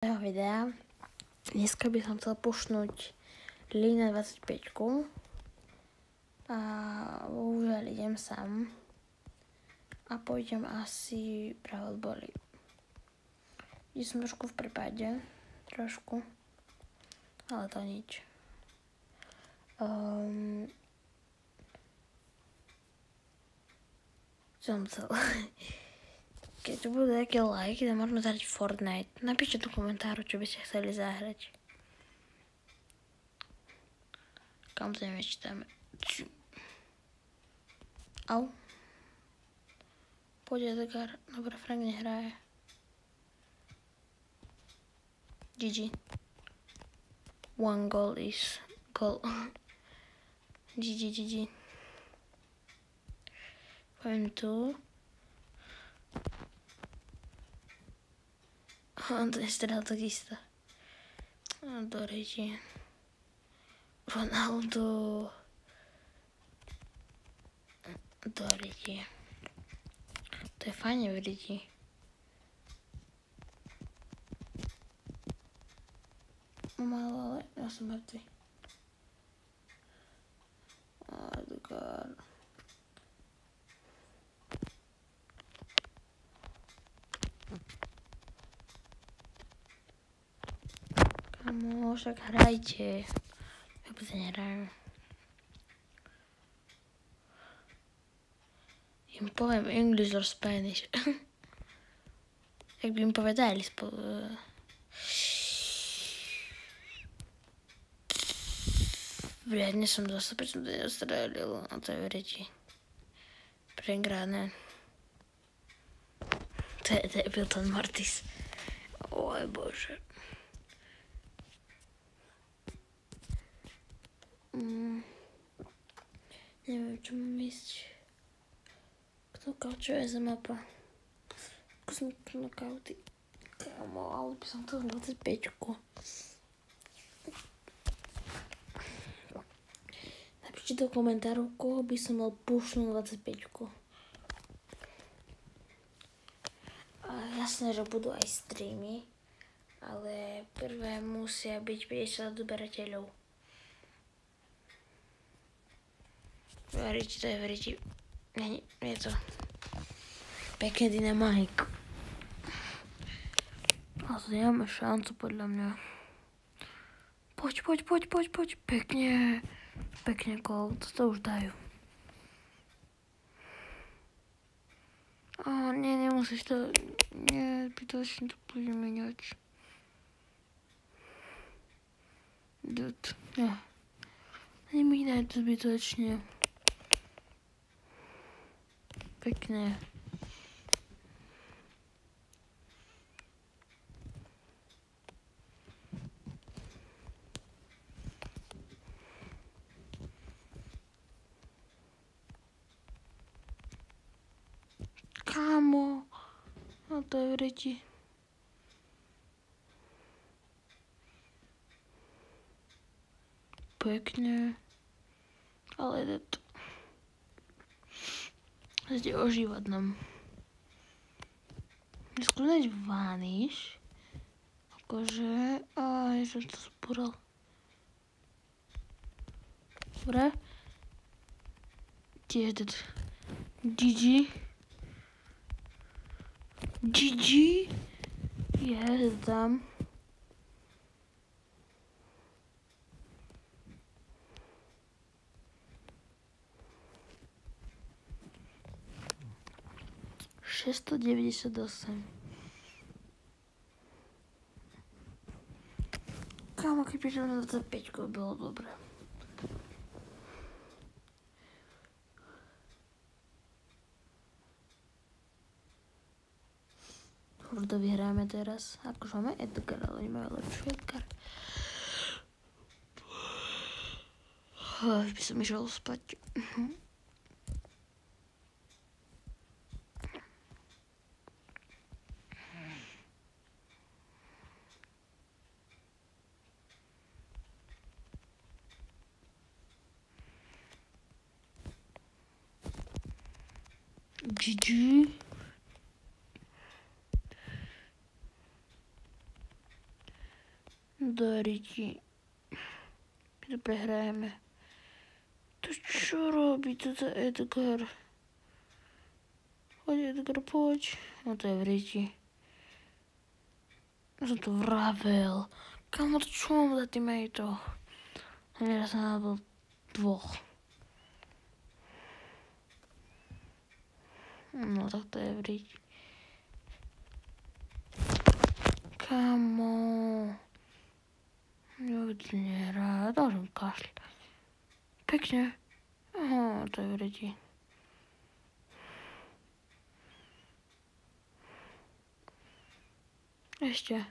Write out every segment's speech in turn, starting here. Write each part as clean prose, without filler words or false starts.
Videa. Dneska by som chcel pušnúť Lina 25 a bohužiaľ idem sám a pôjdem asi pravod boli. Že som trošku v prepade, ale to nič. Čo som chcel? Keď tu budú nejaké lajky, tak môžeme zahrať Fortnite. Napíšte tu komentáru, čo by ste chceli zahrať. Kam to nevečítame? Au. Poď Edgar. Dobre, Frank nehraje. GG. One goal is goal. GG. Poviem tu. On to nestredal takisto. Do reči. Ronaldo. Do reči. To je fajne v reči. Malo, ale ja som mŕtvy. Edgar. Kamo, však hrajte. Ja vôbec nehrajú. Im poviem English or Spanish. Jak by im povedali Vriadne som zase prečo to neostrelil. A to je v reči. Pregrané. To je Bilton Mortis. Oj bože. Neviem, čo mám ísť. Čo je za mapa? Skúsim knockouty. Kámo, ale by som chcel 25. Napíšte do komentárov, koho by som mal pušnúť 25. A jasné, že budú aj streamy, ale prvé musia byť 50 odberateľov. Veriť, to je veriť. Nie je to pekne dynamik. Ale to nemáme šancu podľa mňa. Poď. Pekne gól, to už dajú. Nie, nemusíš to. Nie, zbytočne to budem meniať. Nie. Nemínaj to zbytočne. Pekne. Kámo. A to je v reči. Pekne. Ale je to. Zde ožívať nám. Skúšať vaniš. Akože. Aj, som to spúral. Dobre. Tiež dead. GG. Je tam. $698. Kámo, keď prišiel na 25, bylo dobré. Hurdo vyhráme teraz. Akože máme Edgar, ale nemáme lepšiu Edgar. By som išiel spať. GG. Dariti. My to prehrajeme. To čo robí toto Edgar? Poď Edgar, poď. No to je v riti. Ja som to vravel. Kamo, to čo mám za teammateov? Teraz som nabil 2. No tak to je v riti. Kamo. Ja to nehrá, môžem kašľať. Pekne. Aha, to je v riti. Ešte.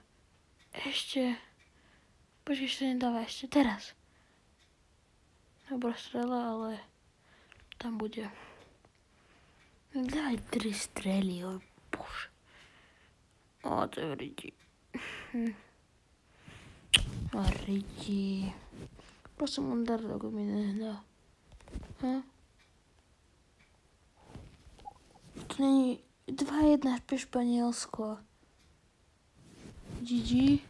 Počkej, ešte nedáva, ešte teraz. Dobrá strela, ale tam bude. Daj 3 strely, oj bože. O, to je v riti. A riti. Prosím, on dar, ako mi nehdá. To není 2-1 pre Španielsko. GG.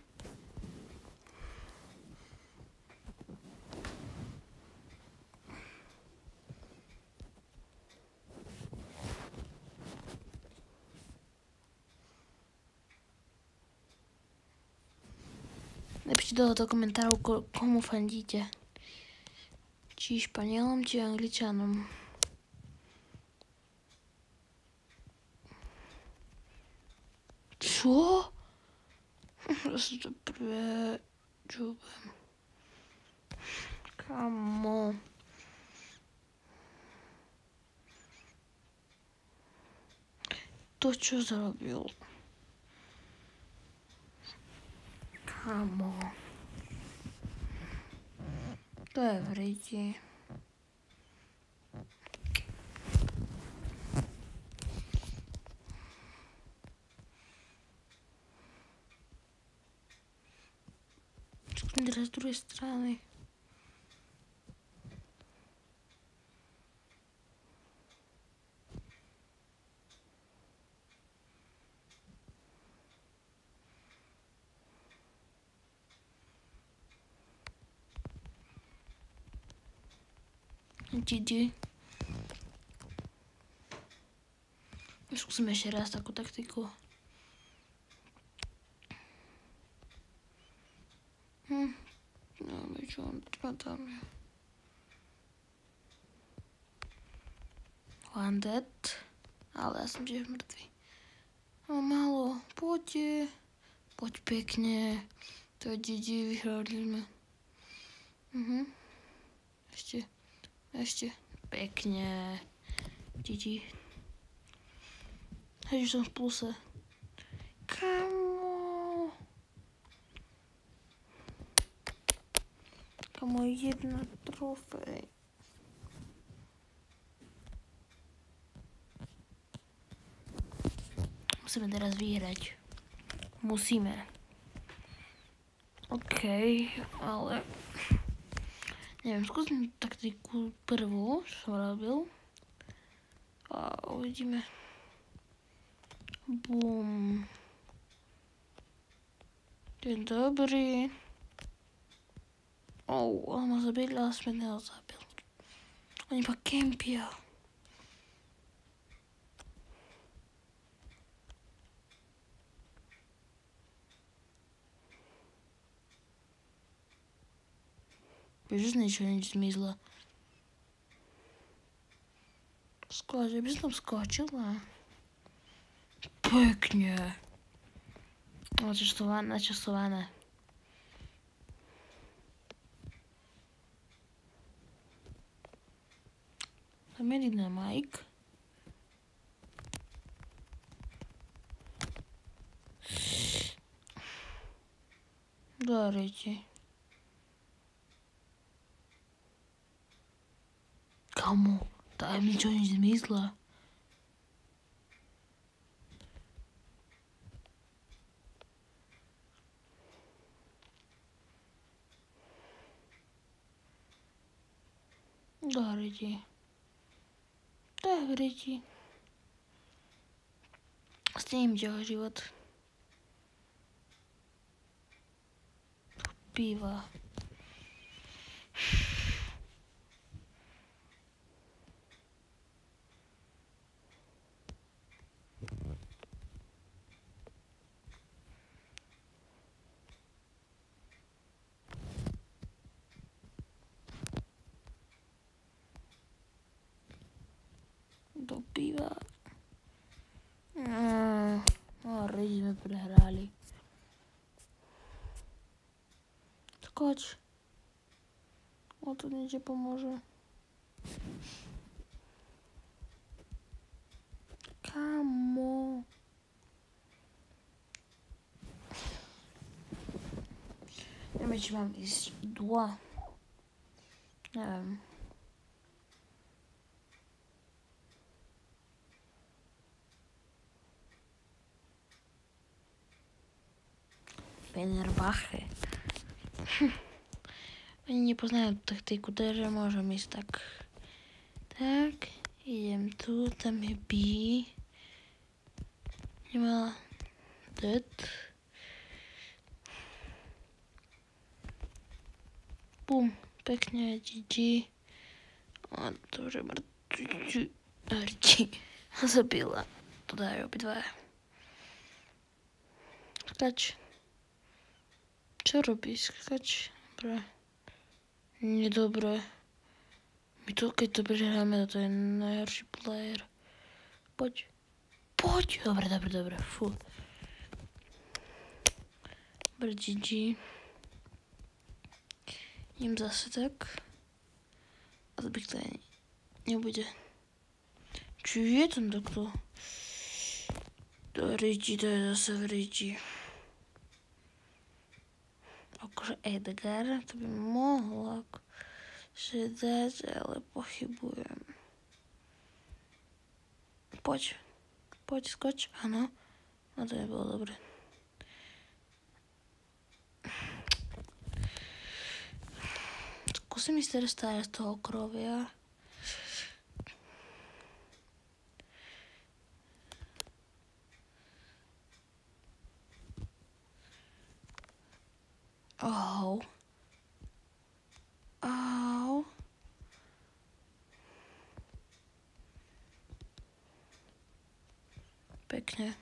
Napíšte do komentárov, komu fandíte. Či Španielom, či Angličanom. Čo? Ja si to prečúbem. Kamo. To čo zrobil? Kamo. To je v riti. Teraz z druhej strany. GG. Skúsim ešte raz takú taktiku. No, čo on tam je. One dead. Ale ja som tiež mŕtvý. No málo. Poďte. Poď pekne. To je GG, vyhrali sme. Ešte. Pekne. GG. Hej, že som v pluse. Kamo, 1 trofej. Musíme teraz vyhrať. Musíme. OK, ale... Neviem, skúsim taktiku prvú, čo som robil. A uvidíme. Bum. To je dobrý. On ma zabil, ale sme nezabil. Oni iba kempia. Vieš, že nič zmizlo. Skôr, že by som tam skočila. Pekne. Načasované. Tam je dynamite. Dariti. Kamo, tam nič zmizla. Dariti. Dariti. S tým ďalej život. býva. Dobývá. Ridi sme prehrali. Skoč. O to nič nepomôže. Kamo. Neviem, či mám ísť dole. Neviem. Fenerbahce. Oni nepoznajú taktiku, takže môžem ísť tak. Tak, idem tu, tam je B. Nemala dead. Bum, pekne, GG. A dobre, mŕtvi. Zabila. To dajú obidva. Skač. Čo robíš? Skač. Dobre. Nedobre. My to, keď to prehráme, to je najhorší player. Poď. Poď. Dobre. Fú. Dobre, GG. Idem zase tak. A to bych to nebude. Či je tam takto? To je zase v Rigi. Akože Edgar, to by mohlo akože dať, ale pochybujem. Poď, skoč, áno. No to nebolo dobre. Skúsim ísť teraz stále z toho krovia. Au. Pekne.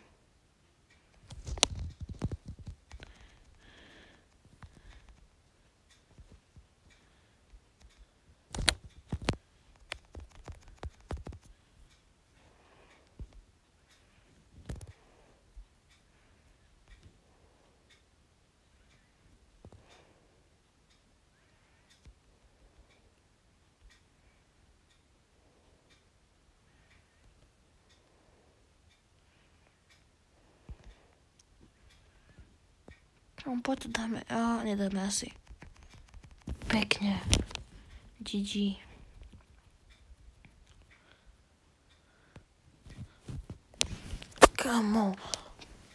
Poď to dáme. Nedáme asi. Pekne. GG. Kamo.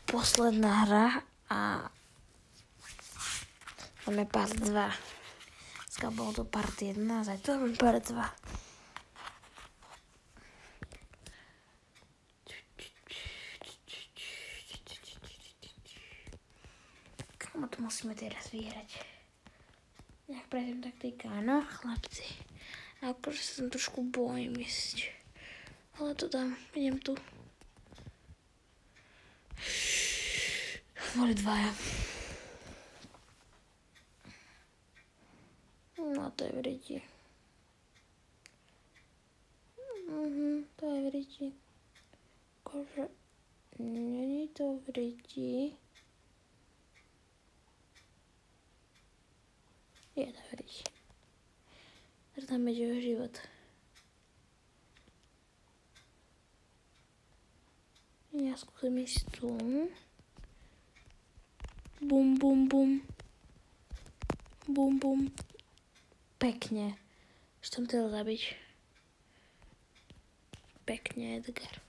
Posledná hra a máme part 2. Dneska bolo to part 1 a zajtra máme part 2. Kamo, to musíme teraz vyhrať. Nejak predtým taktika, no chlapci. Akože sa tam trošku bojím ísť. Ale to dám, idem tu. Boli dvaja. No to je v Rigi. To je v Rigi. Akože není to v Rigi. Je to v Rigi. Takže tam bude jeho život. Ja skúsim ísť tu. Bum, bum, bum. Bum, bum. Pekne. Čo tam chcel zabiť? Pekne, Edgar.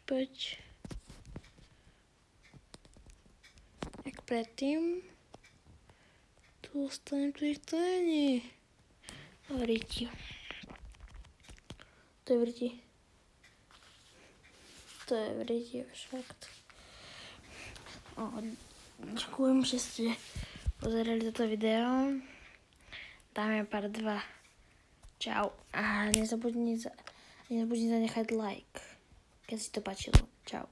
Poď. Jak predtým. Tu ostanem, tu ich to není. To je v Rigi. To je v Rigi, už fakt. Ďakujem, že ste pozerali toto video. Dáme part 2. Čau. A nezabudni zanechať like, keď si to páčilo. Čau.